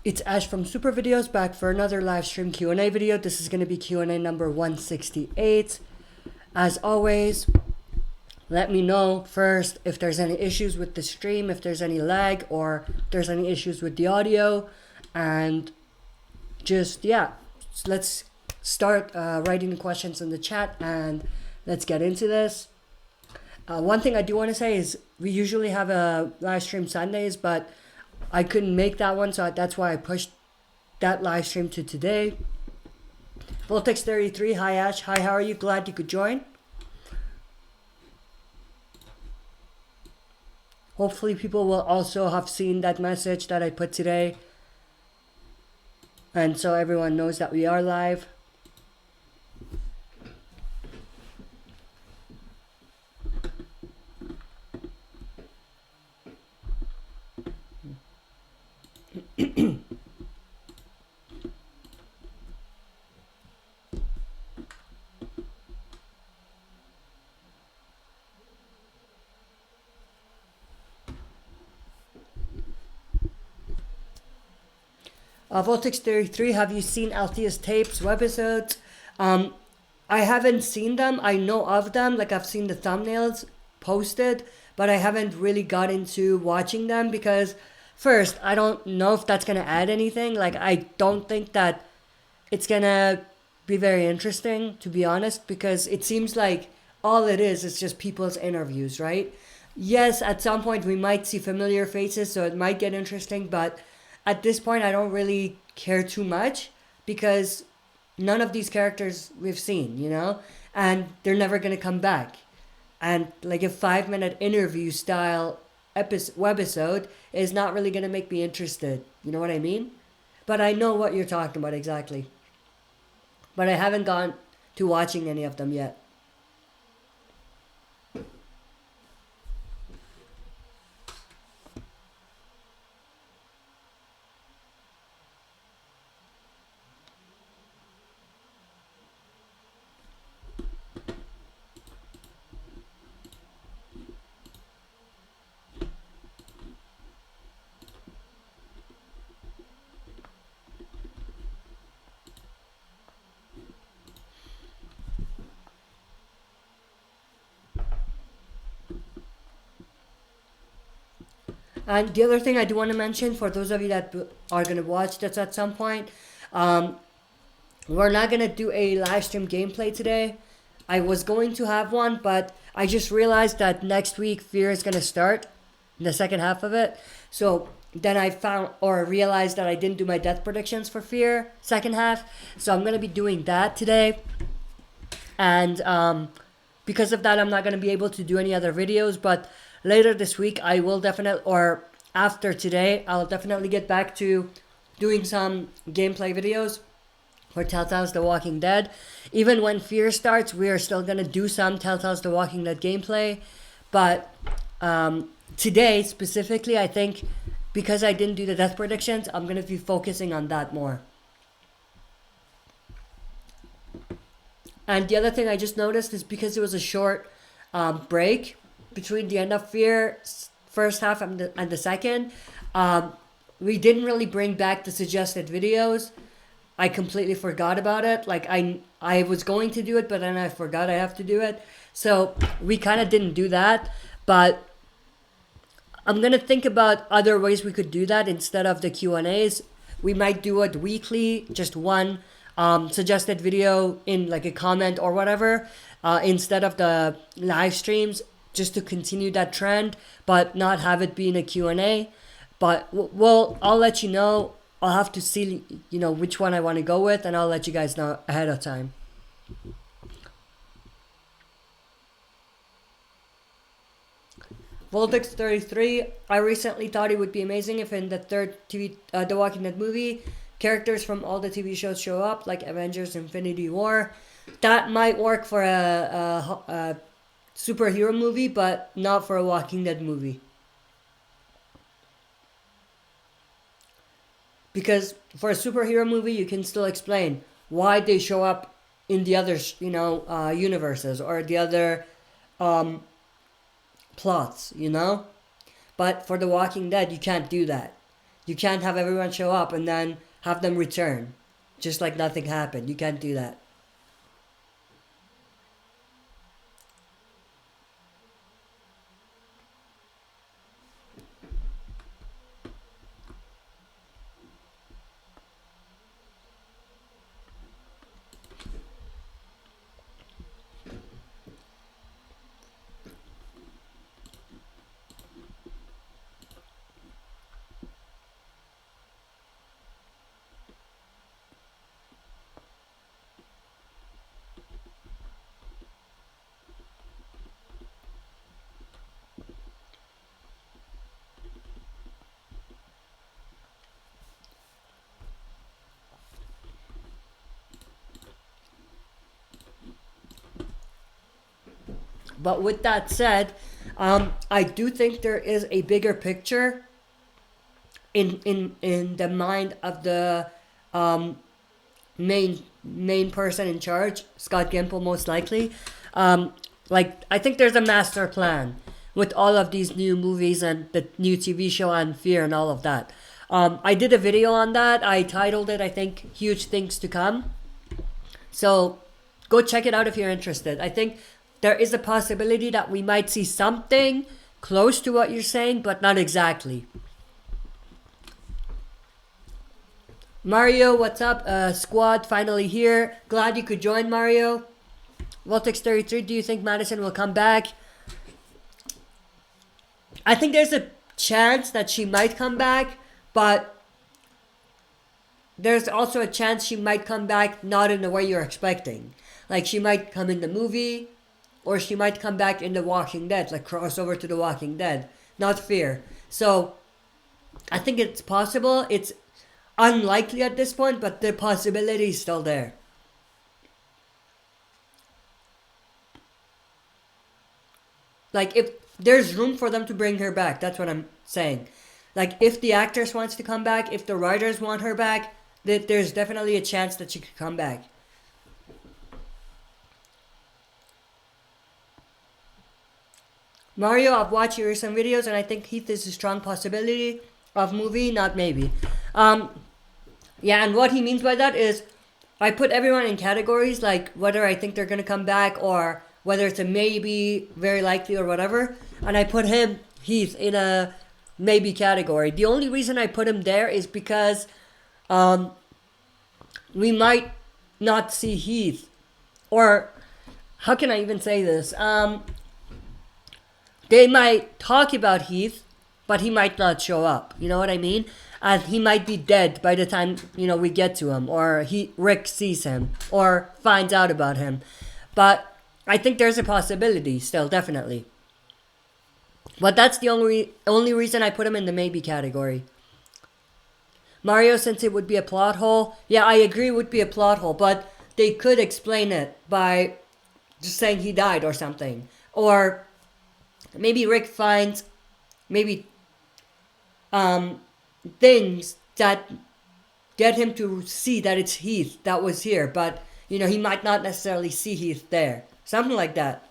It's Ash from SuperVideos back for another live stream Q&A video. This is going to be Q&A number 168. As always, let me know first if there's any issues with the stream, if there's any lag, or if there's any issues with the audio. And just, yeah, let's start writing the questions in the chat and let's get into this. One thing I do want to say is we usually have a live stream Sundays, but I couldn't make that one, so that's why I pushed that live stream to today. Voltex33, hi Ash, hi, how are you? Glad you could join. Hopefully people will also have seen that message that I put today. And so everyone knows that we are live. Voltex33, have you seen Althea's tapes, webisodes? I haven't seen them. I know of them. Like, I've seen the thumbnails posted, but I haven't really got into watching them because, first, I don't know if that's going to add anything. Like, I don't think that it's going to be very interesting, to be honest, because it seems like all it is just people's interviews, right? Yes, at some point we might see familiar faces, so it might get interesting, but at this point I don't really care too much because none of these characters we've seen, you know, and they're never going to come back. And like a 5-minute interview style webisode is not really going to make me interested. You know what I mean? But I know what you're talking about exactly. But I haven't gone to watching any of them yet. And the other thing I do want to mention for those of you that are going to watch this at some point, we're not going to do a live stream gameplay today. I was going to have one, but I just realized that next week Fear is going to start, the second half of it. So then I found or realized that I didn't do my death predictions for Fear second half. So I'm going to be doing that today. And because of that, I'm not going to be able to do any other videos, but later this week, I will definitely, or after today, I'll definitely get back to doing some gameplay videos for Telltale's The Walking Dead. Even when Fear starts, we are still going to do some Telltale's The Walking Dead gameplay. But today, specifically, I think because I didn't do the death predictions, I'm going to be focusing on that more. And the other thing I just noticed is because it was a short break between the end of Fear first half and the second, we didn't really bring back the suggested videos. I completely forgot about it. Like I was going to do it, but then I forgot I have to do it. So we kind of didn't do that. But I'm gonna think about other ways we could do that instead of the Q&As. We might do it weekly, just one suggested video in like a comment or whatever, instead of the live streams, just to continue that trend, but not have it be in a Q&A. But I'll let you know. I'll have to see, you know, which one I want to go with, and I'll let you guys know ahead of time. Voltex33, I recently thought it would be amazing if in the third The Walking Dead movie, characters from all the TV shows show up, like Avengers Infinity War. That might work for a superhero movie, but not for a Walking Dead movie. Because for a superhero movie, you can still explain why they show up in the other, universes or the other plots, you know? But for The Walking Dead, you can't do that. You can't have everyone show up and then have them return. Just like nothing happened. You can't do that. But with that said, I do think there is a bigger picture in the mind of the main person in charge, Scott Gimple most likely. Like I think there's a master plan with all of these new movies and the new TV show on Fear and all of that. I did a video on that. I titled it, I think, Huge Things to Come. So go check it out if you're interested. I think there is a possibility that we might see something close to what you're saying, but not exactly. Mario, what's up? Squad finally here. Glad you could join, Mario. Voltex33, do you think Madison will come back? I think there's a chance that she might come back, but there's also a chance she might come back not in the way you're expecting. Like she might come in the movie, or she might come back in The Walking Dead, like cross over to The Walking Dead, not Fear. So I think it's possible. It's unlikely at this point, but the possibility is still there. Like if there's room for them to bring her back, that's what I'm saying. Like if the actress wants to come back, if the writers want her back, there's definitely a chance that she could come back. Mario, I've watched your recent videos and I think Heath is a strong possibility of movie, not maybe. Yeah, and what he means by that is I put everyone in categories, like whether I think they're going to come back or whether it's a maybe, very likely or whatever. And I put him, Heath, in a maybe category. The only reason I put him there is because we might not see Heath. Or, how can I even say this? They might talk about Heath, but he might not show up. You know what I mean? And he might be dead by the time, we get to him. Or Rick sees him. Or finds out about him. But I think there's a possibility still, definitely. But that's the only reason I put him in the maybe category. Mario, since it would be a plot hole. Yeah, I agree it would be a plot hole. But they could explain it by just saying he died or something. Or maybe Rick finds maybe things that get him to see that it's Heath that was here. But, he might not necessarily see Heath there. Something like that.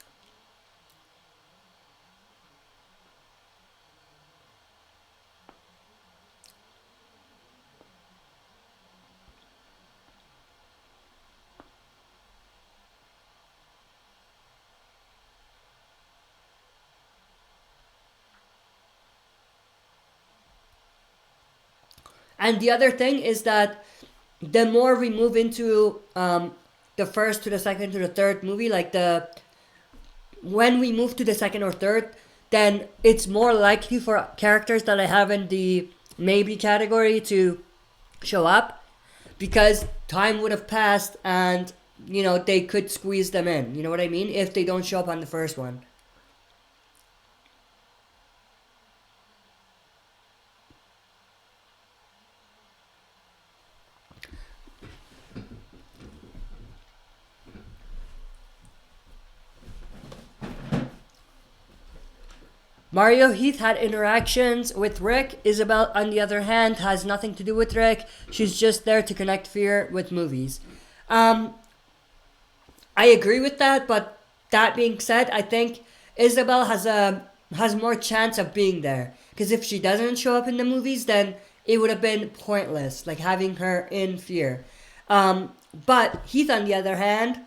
And the other thing is that the more we move into the first to the second to the third movie, like when we move to the second or third, then it's more likely for characters that I have in the maybe category to show up, because time would have passed and they could squeeze them in. You know what I mean? If they don't show up on the first one. Mario, Heath had interactions with Rick. Isabel, on the other hand, has nothing to do with Rick. She's just there to connect Fear with movies. I agree with that, but that being said, I think Isabel has more chance of being there. Because if she doesn't show up in the movies, then it would have been pointless, like having her in Fear. But Heath, on the other hand,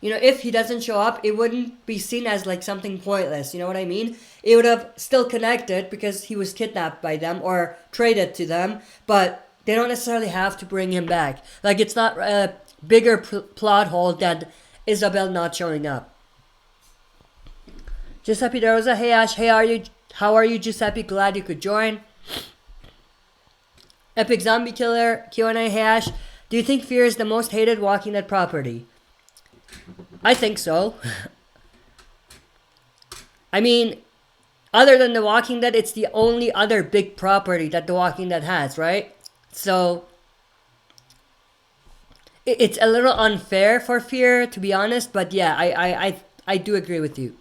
you know, if he doesn't show up, it wouldn't be seen as like something pointless. You know what I mean? It would have still connected because he was kidnapped by them or traded to them, but they don't necessarily have to bring him back. Like, it's not a bigger plot hole than Isabel not showing up. Giuseppe De Rosa, hey Ash, how are you, Giuseppe? Glad you could join. Epic Zombie Killer, Q&A, hey Ash, do you think Fear is the most hated Walking Dead property? I think so. I mean, other than The Walking Dead, it's the only other big property that The Walking Dead has, right? So, it's a little unfair for Fear, to be honest, but yeah, I do agree with you.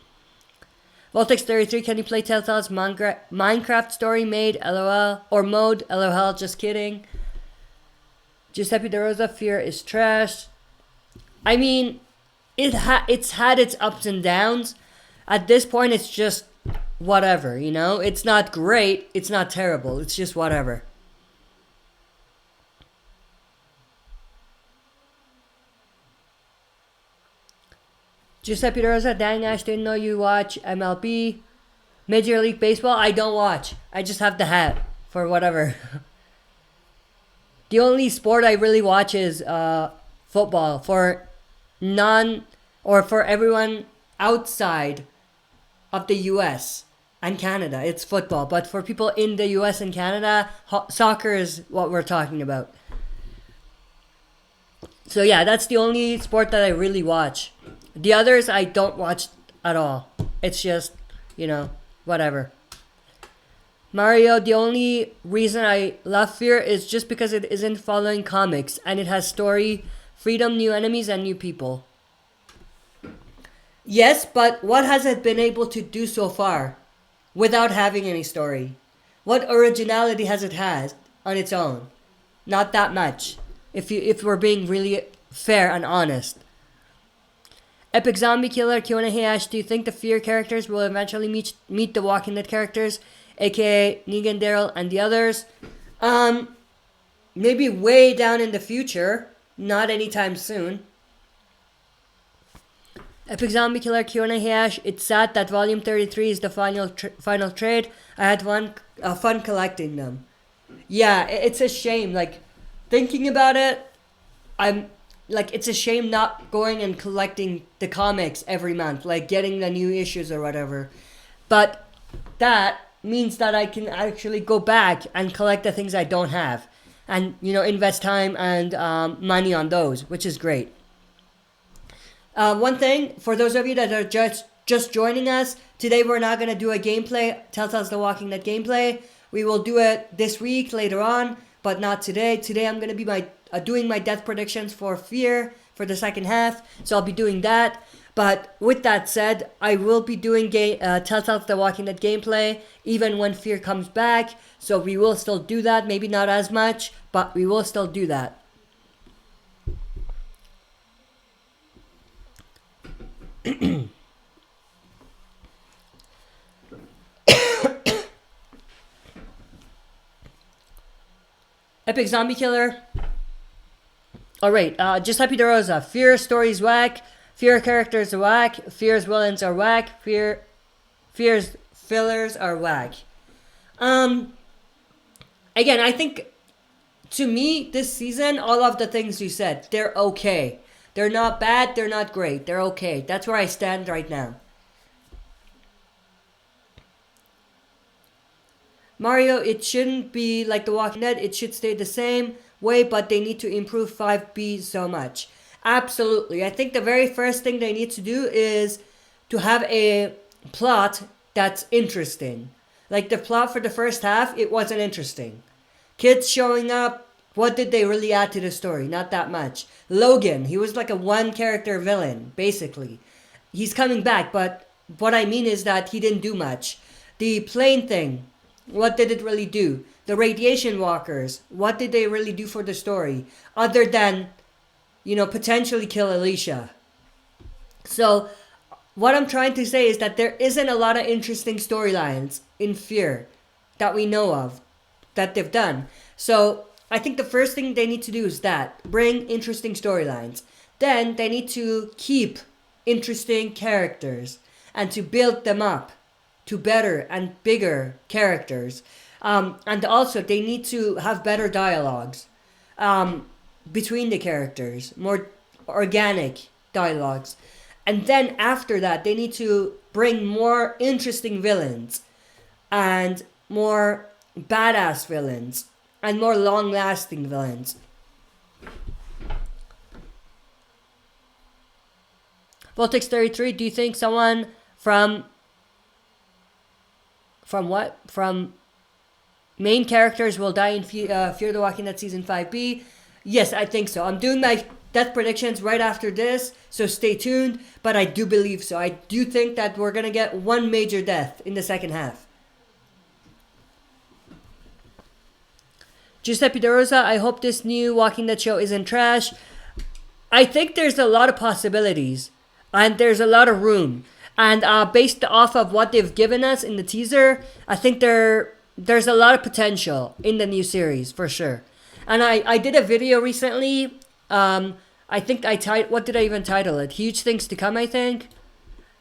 Voltex33, can you play Telltale's Minecraft story made, lol, or mode, lol, just kidding. Giuseppe De Rosa, Fear is trash. I mean, it's had its ups and downs. At this point, it's just whatever, you know? It's not great, it's not terrible, it's just whatever. Giuseppe De Rosa, dang Ash, didn't know you watch MLB. Major League Baseball, I don't watch. I just have the hat for whatever. The only sport I really watch is football. For everyone outside of the US and Canada, it's football. But for people in the US and Canada, soccer is what we're talking about. So yeah, that's the only sport that I really watch. The others I don't watch at all. It's just, you know, whatever. Mario, the only reason I love Fear is just because it isn't following comics and it has story, freedom, new enemies, and new people. Yes, but what has it been able to do so far without having any story? What originality has it had on its own? Not that much, if we're being really fair and honest. Epic Zombie Killer, Q&A, hey Ash, do you think the Fear characters will eventually meet the Walking Dead characters, aka Negan, Daryl, and the others? Maybe way down in the future, not anytime soon. Epic Zombie Killer, Q&A, hey Ash, it's sad that Volume 33 is the final trade. I had fun collecting them. Yeah, it's a shame. Like, thinking about it, it's a shame not going and collecting the comics every month, like getting the new issues or whatever. But that means that I can actually go back and collect the things I don't have. And, you know, invest time and money on those, which is great. One thing, for those of you that are just joining us, today we're not going to do a gameplay, Telltale's The Walking Dead gameplay. We will do it this week, later on, but not today. Today I'm going to be doing my death predictions for Fear for the second half, so I'll be doing that. But with that said, I will be doing Telltale's The Walking Dead gameplay even when Fear comes back, so we will still do that. Maybe not as much, but we will still do that. Epic Zombie Killer. Alright, Giuseppe De Rosa. Fear stories whack. Fear characters are whack. Fear's villains are whack. Fear's fillers are whack. Again, I think, to me, this season, all of the things you said, they're okay. They're not bad, they're not great. They're okay. That's where I stand right now. Mario, it shouldn't be like The Walking Dead. It should stay the same way, but they need to improve 5B so much. Absolutely. I think the very first thing they need to do is to have a plot that's interesting. Like the plot for the first half, it wasn't interesting. Kids showing up, what did they really add to the story? Not that much. Logan, he was like a one-character villain, basically. He's coming back, but what I mean is that he didn't do much. The plane thing, what did it really do? The radiation walkers, what did they really do for the story? Other than, you know, potentially kill Alicia. So, what I'm trying to say is that there isn't a lot of interesting storylines in Fear that we know of. that they've done. So I think the first thing they need to do is that bring interesting storylines. Then they need to keep interesting characters and to build them up to better and bigger characters. And also they need to have better dialogues between the characters, more organic dialogues. And then after that, they need to bring more interesting villains and more badass villains and more long-lasting villains. Voltix33, do you think someone from what? From main characters will die in Fear the Walking Dead Season 5B? Yes, I think so. I'm doing my death predictions right after this, so stay tuned. But I do believe so. I do think that we're going to get one major death in the second half. Giuseppe De Rosa, I hope this new Walking Dead show isn't trash. I think there's a lot of possibilities. And there's a lot of room. And based off of what they've given us in the teaser, I think there's a lot of potential in the new series, for sure. And I did a video recently. I think what did I even title it? Huge Things to Come, I think.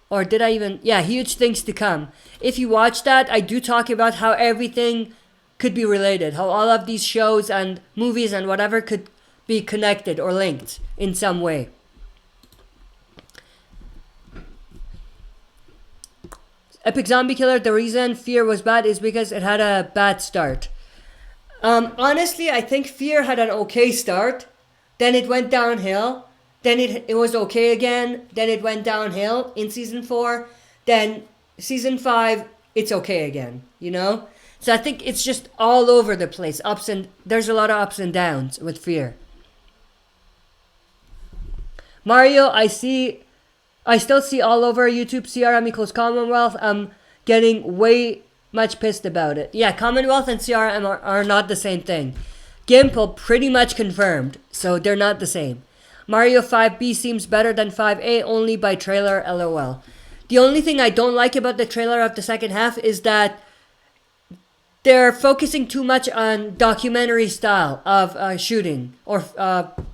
Or did I even... Yeah, Huge Things to Come. If you watch that, I do talk about how everything could be related. How all of these shows and movies and whatever could be connected or linked in some way. Epic Zombie Killer, the reason Fear was bad is because it had a bad start. Honestly, I think Fear had an okay start. Then it went downhill. Then it was okay again. Then it went downhill in Season 4. Then Season 5, it's okay again, you know? So I think it's just all over the place. There's a lot of ups and downs with Fear. Mario, I still see all over YouTube CRM equals Commonwealth. I'm getting way much pissed about it. Yeah, Commonwealth and CRM are not the same thing. Gimple pretty much confirmed, so they're not the same. Mario 5B seems better than 5A only by trailer, LOL. The only thing I don't like about the trailer of the second half is that they're focusing too much on documentary style of shooting or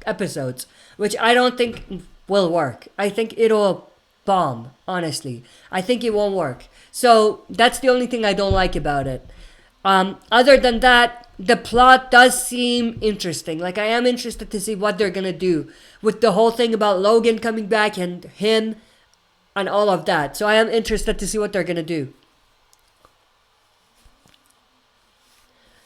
episodes, which I don't think will work. I think it'll bomb, honestly. I think it won't work. So that's the only thing I don't like about it. Other than that, the plot does seem interesting. Like, I am interested to see what they're gonna do with the whole thing about Logan coming back and him and all of that. So I am interested to see what they're gonna do.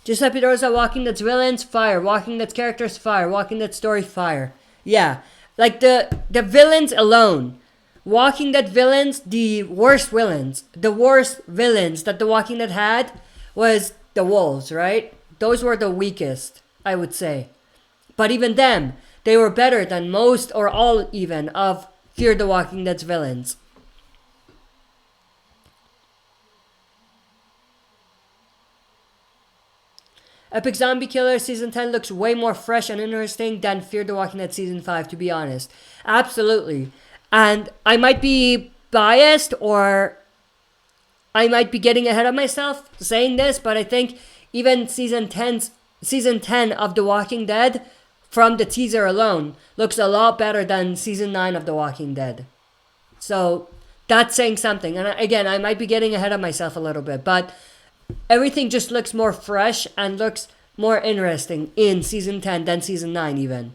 Giuseppe Rosa, Walking Dead's villains, fire. Walking Dead's characters, fire. Walking Dead story, fire. Yeah, like the villains alone. Walking Dead villains, the worst villains that the Walking Dead had was the wolves, right? Those were the weakest, I would say. But even them, they were better than most or all even of Fear the Walking Dead's villains. Epic Zombie Killer Season 10 looks way more fresh and interesting than Fear the Walking Dead Season 5, to be honest. Absolutely. And I might be biased or I might be getting ahead of myself saying this, but I think even Season 10 of The Walking Dead, from the teaser alone, looks a lot better than Season 9 of The Walking Dead. So that's saying something. And again, I might be getting ahead of myself a little bit, but everything just looks more fresh and looks more interesting in Season 10 than Season 9 even.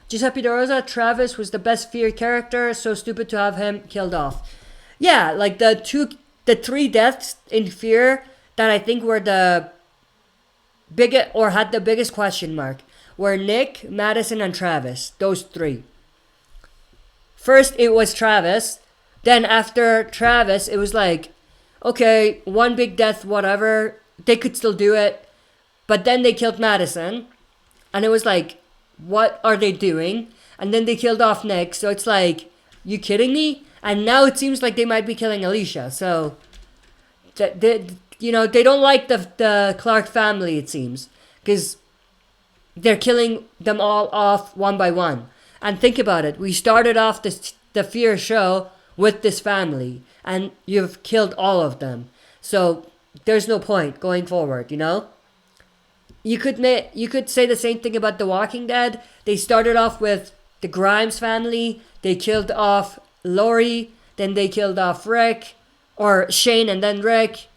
Giuseppe De Rosa, Travis was the best Fear character, so stupid to have him killed off. Yeah, like the three deaths in Fear that I think were the biggest or had the biggest question mark were Nick, Madison, and Travis. Those three. First, it was Travis. Then after Travis, it was like, okay, one big death, whatever. They could still do it. But then they killed Madison. And it was like, what are they doing? And then they killed off Nick. So it's like, you kidding me? And now it seems like they might be killing Alicia. So, they don't like the Clark family, it seems. Because they're killing them all off one by one. And think about it. We started off the Fear show with this family. And you've killed all of them. So there's no point going forward, you know? You could say the same thing about The Walking Dead. They started off with the Grimes family. They killed off Lori. Then they killed off Rick. Or Shane and then Rick.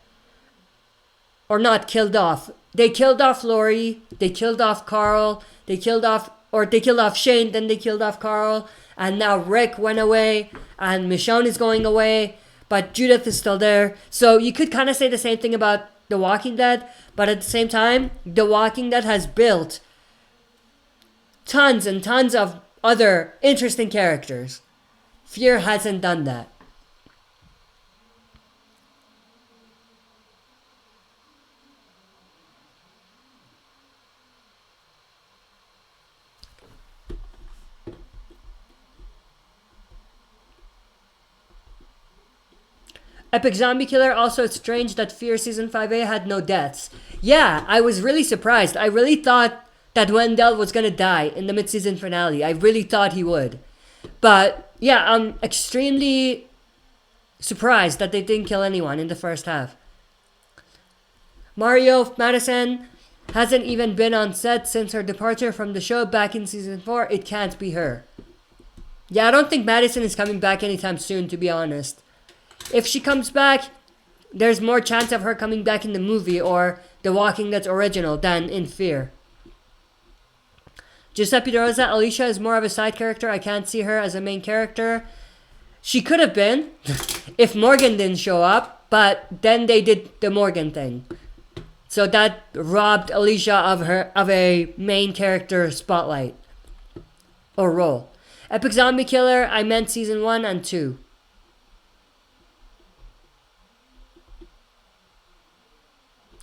Or not killed off. They killed off Lori. They killed off Carl. They killed off Shane. Then they killed off Carl. And now Rick went away. And Michonne is going away. But Judith is still there. So you could kind of say the same thing about The Walking Dead. But at the same time, The Walking Dead has built tons and tons of other interesting characters. Fear hasn't done that. Epic Zombie Killer, also it's strange that Fear Season 5A had no deaths. Yeah, I was really surprised. I really thought that Wendell was gonna die in the mid-season finale. I really thought he would. But, yeah, I'm extremely surprised that they didn't kill anyone in the first half. Mario Madison hasn't even been on set since her departure from the show back in Season 4. It can't be her. Yeah, I don't think Madison is coming back anytime soon, to be honest. If she comes back, there's more chance of her coming back in the movie or The Walking Dead's original than in Fear. Giuseppe De Rosa, Alicia is more of a side character. I can't see her as a main character. She could have been if Morgan didn't show up, but then they did the Morgan thing. So that robbed Alicia of a main character spotlight or role. Epic Zombie Killer, I meant Season 1 and 2.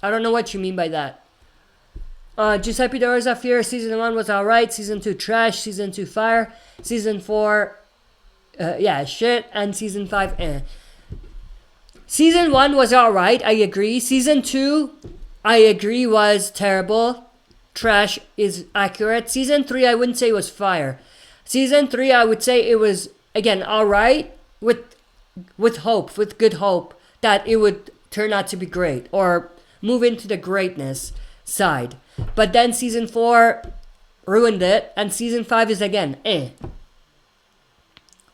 I don't know what you mean by that. Giuseppe De Rosa, Fear Season 1 was alright. Season 2 trash. Season 2 fire. Season 4 shit. And Season 5 eh. Season 1 was alright, I agree. Season 2, I agree, was terrible. Trash is accurate. Season 3, I wouldn't say was fire. Season 3, I would say it was, again, alright. With hope, with good hope that it would turn out to be great. Or move into the greatness side. But then Season 4 ruined it. And Season 5 is again, eh.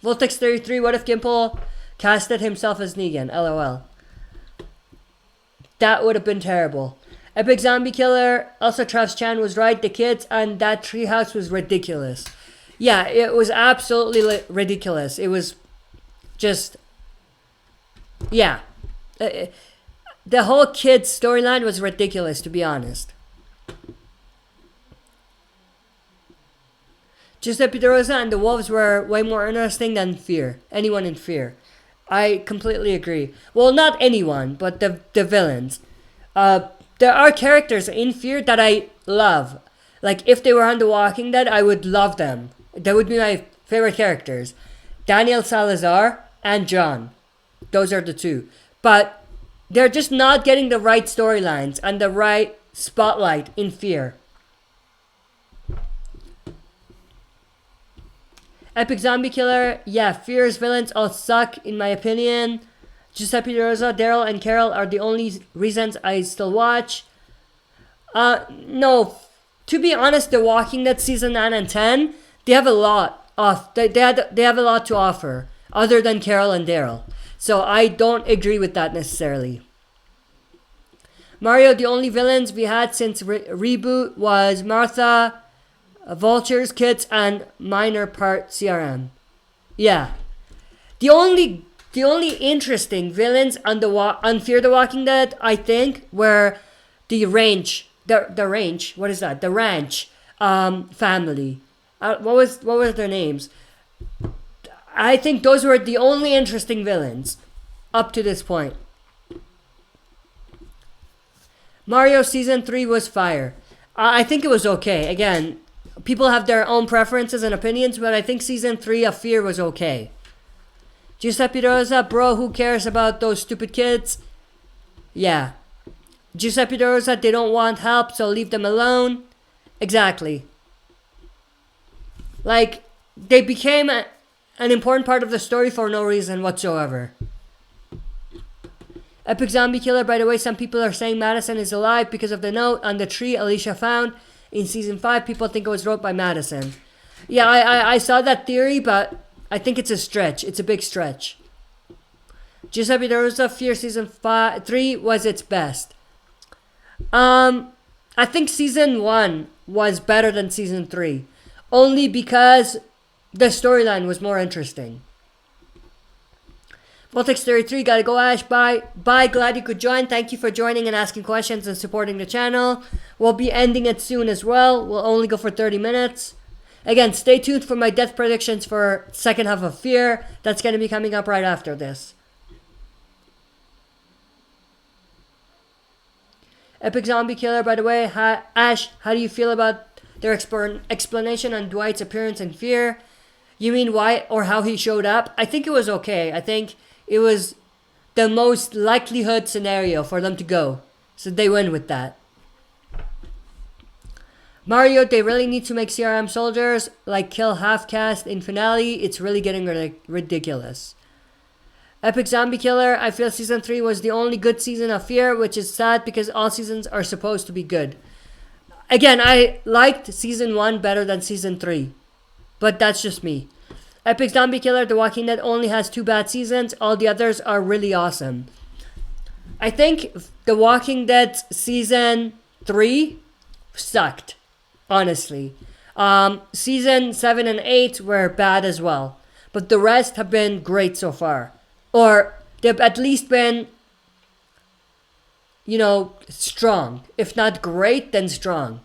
Voltex33, what if Gimple casted himself as Negan? LOL. That would have been terrible. Epic Zombie Killer, also Travis Chan was right. The kids and that treehouse was ridiculous. Yeah, it was absolutely ridiculous. It was just, yeah. The whole kids storyline was ridiculous, to be honest. Giuseppe De Rosa and the Wolves were way more interesting than Fear. Anyone in Fear. I completely agree. Well, not anyone, but the villains. There are characters in Fear that I love. Like, if they were on The Walking Dead, I would love them. That would be my favorite characters. Daniel Salazar and John. Those are the two. But they're just not getting the right storylines and the right spotlight in Fear. Epic Zombie Killer, yeah, Fear's villains all suck, in my opinion. Giuseppe De Rosa, Daryl, and Carol are the only reasons I still watch. No, to be honest, The Walking Dead Season 9 and 10, they have a lot they have a lot to offer, other than Carol and Daryl. So I don't agree with that necessarily. Mario, the only villains we had since reboot was Martha, Vultures, Kids, and minor part CRM. Yeah. The only interesting villains on Fear the Walking Dead, I think, were the ranch. The ranch. What is that? The ranch family. What were their names? I think those were the only interesting villains up to this point. Mario Season 3 was fire. I think it was okay. Again, people have their own preferences and opinions, but I think Season 3 of Fear was okay. Giuseppe Rosa, bro, who cares about those stupid kids? Yeah. Giuseppe Rosa, they don't want help, so leave them alone. Exactly. Like, they became an important part of the story for no reason whatsoever. Epic Zombie Killer, by the way, some people are saying Madison is alive because of the note on the tree Alicia found in season 5. People think it was wrote by Madison. Yeah, I saw that theory, but I think it's a stretch. It's a big stretch. Giuseppe De Rosa, Fear season 3 was its best. I think season 1 was better than season 3. Only because the storyline was more interesting. Voltex33, gotta go Ash, bye. Bye, glad you could join. Thank you for joining and asking questions and supporting the channel. We'll be ending it soon as well. We'll only go for 30 minutes. Again, stay tuned for my death predictions for second half of Fear. That's gonna be coming up right after this. Epic Zombie Killer, by the way. Ash, how do you feel about their explanation on Dwight's appearance in Fear? You mean why or how he showed up? I think it was okay. I think it was the most likelihood scenario for them to go. So they went with that. Mario, they really need to make CRM soldiers like kill half cast in finale. It's really getting ridiculous. Epic Zombie Killer, I feel season 3 was the only good season of Fear, which is sad because all seasons are supposed to be good. Again, I liked season 1 better than season 3. But that's just me. Epic Zombie Killer, The Walking Dead only has 2 bad seasons. All the others are really awesome. I think The Walking Dead season 3 sucked, honestly. Season 7 and 8 were bad as well. But the rest have been great so far. Or they've at least been, you know, strong. If not great, then strong.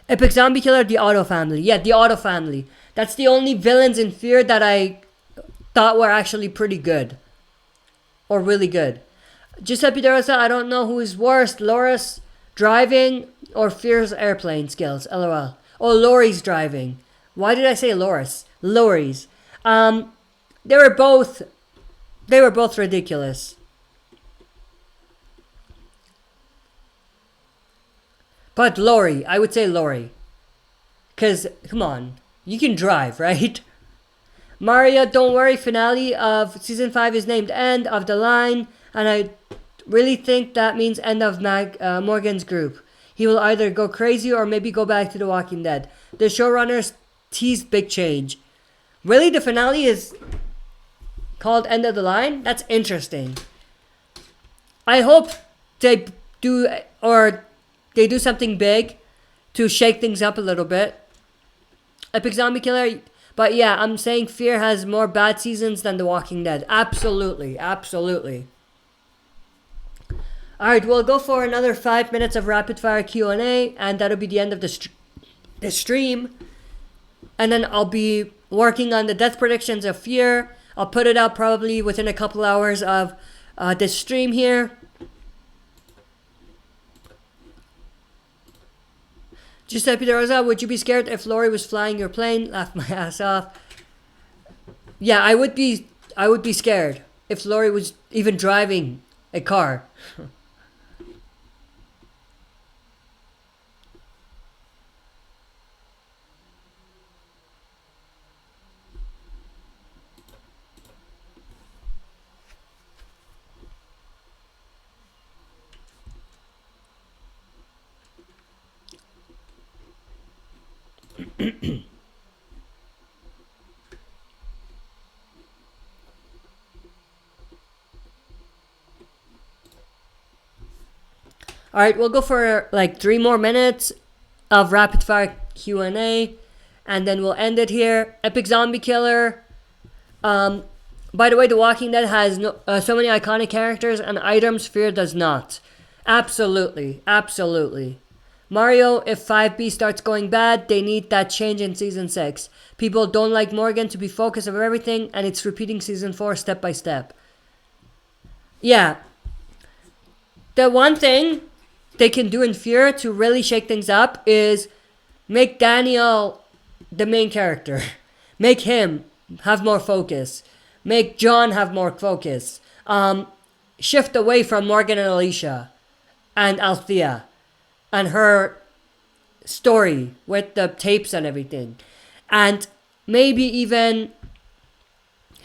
Epic Zombie Killer, the Otto family. Yeah, the Otto family. That's the only villains in Fear that I thought were actually pretty good. Or really good. Giuseppe De Rosa, I don't know who is worst. Loris driving or Fear's airplane skills. LOL. Oh, Lori's driving. Why did I say Loris? Lori's. They were both ridiculous. But Lori, I would say Lori. Because, come on, you can drive, right? Maria, don't worry, finale of season 5 is named End of the Line. And I really think that means end of Morgan's group. He will either go crazy or maybe go back to The Walking Dead. The showrunners teased big change. Really, the finale is called End of the Line? That's interesting. I hope they do something big to shake things up a little bit. Epic Zombie Killer, but yeah, I'm saying Fear has more bad seasons than The Walking Dead. Absolutely, absolutely. Alright, we'll go for another 5 minutes of rapid fire Q&A, and that'll be the end of the stream. And then I'll be working on the death predictions of Fear. I'll put it out probably within a couple hours of this stream here. Giuseppe De Rosa, would you be scared if Lori was flying your plane? Laugh my ass off. Yeah, I would be scared if Lori was even driving a car. All right, we'll go for like 3 more minutes of rapid fire Q&A, and then we'll end it here. Epic Zombie Killer. By the way, The Walking Dead has so many iconic characters and items. Fear does not. Absolutely, absolutely. Mario, if 5B starts going bad, they need that change in season 6. People don't like Morgan to be focus of everything, and it's repeating season 4 step by step. Yeah. The one thing they can do in Fear to really shake things up is make Daniel the main character. Make him have more focus. Make John have more focus. Shift away from Morgan and Alicia and Althea and her story with the tapes and everything. And maybe even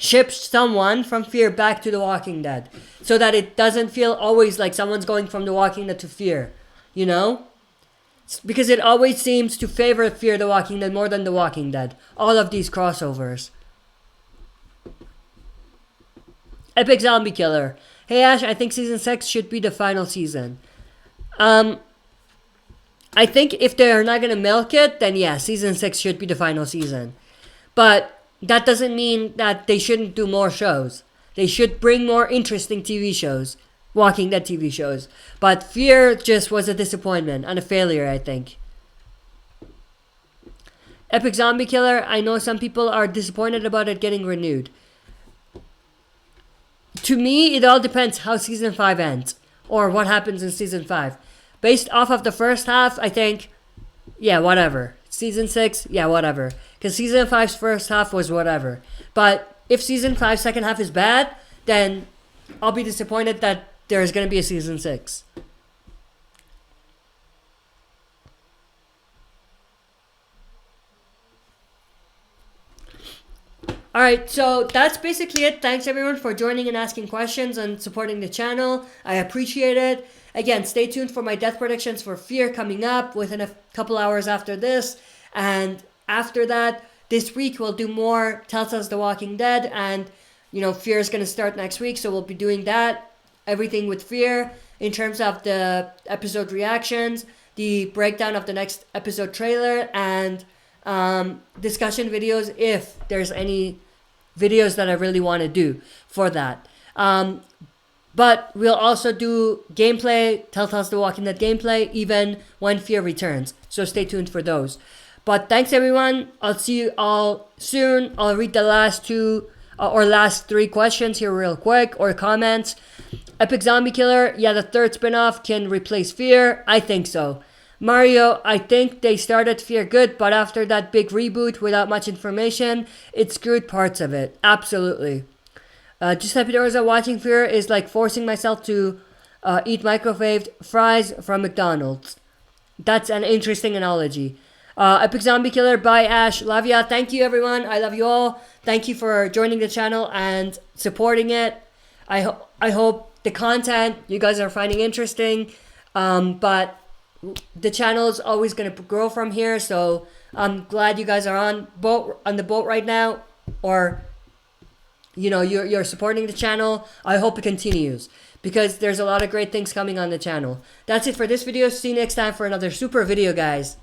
ship someone from Fear back to The Walking Dead, so that it doesn't feel always like someone's going from The Walking Dead to Fear, you know? Because it always seems to favor Fear the Walking Dead more than The Walking Dead. All of these crossovers. Epic Zombie Killer. Hey Ash, I think season 6 should be the final season. I think if they're not gonna milk it, then yeah, season 6 should be the final season. But that doesn't mean that they shouldn't do more shows. They should bring more interesting TV shows. Walking Dead TV shows. But Fear just was a disappointment and a failure, I think. Epic Zombie Killer, I know some people are disappointed about it getting renewed. To me, it all depends how season 5 ends, or what happens in season 5. Based off of the first half, I think, yeah, whatever. Season 6, yeah, whatever. Because season 5's first half was whatever. But if season 5's second half is bad, then I'll be disappointed that there's going to be a season 6. Alright, so that's basically it. Thanks everyone for joining and asking questions and supporting the channel. I appreciate it. Again, stay tuned for my death predictions for Fear coming up within a couple hours after this. And after that, this week we'll do more Telltale's The Walking Dead. And, you know, Fear is going to start next week, so we'll be doing that. Everything with Fear in terms of the episode reactions, the breakdown of the next episode trailer, and discussion videos if there's any videos that I really want to do for that. But we'll also do gameplay, Telltale's The Walking Dead gameplay, even when Fear returns. So stay tuned for those. But thanks everyone. I'll see you all soon. I'll read the last last 3 questions here real quick, or comments. Epic Zombie Killer, yeah, the third spinoff can replace Fear. I think so. Mario, I think they started Fear good, but after that big reboot without much information, it screwed parts of it. Absolutely. Giuseppe Dorza, watching Fear is like forcing myself to eat microwaved fries from McDonald's. That's an interesting analogy. Epic Zombie Killer, bye Ash, love ya. Thank you everyone, I love you all. Thank you for joining the channel and supporting it. I hope the content you guys are finding interesting, but the channel is always going to grow from here, so I'm glad you guys are on the boat right now, or you know, you're supporting the channel. I hope it continues, because there's a lot of great things coming on the channel. That's it for this video. See you next time for another super video, guys.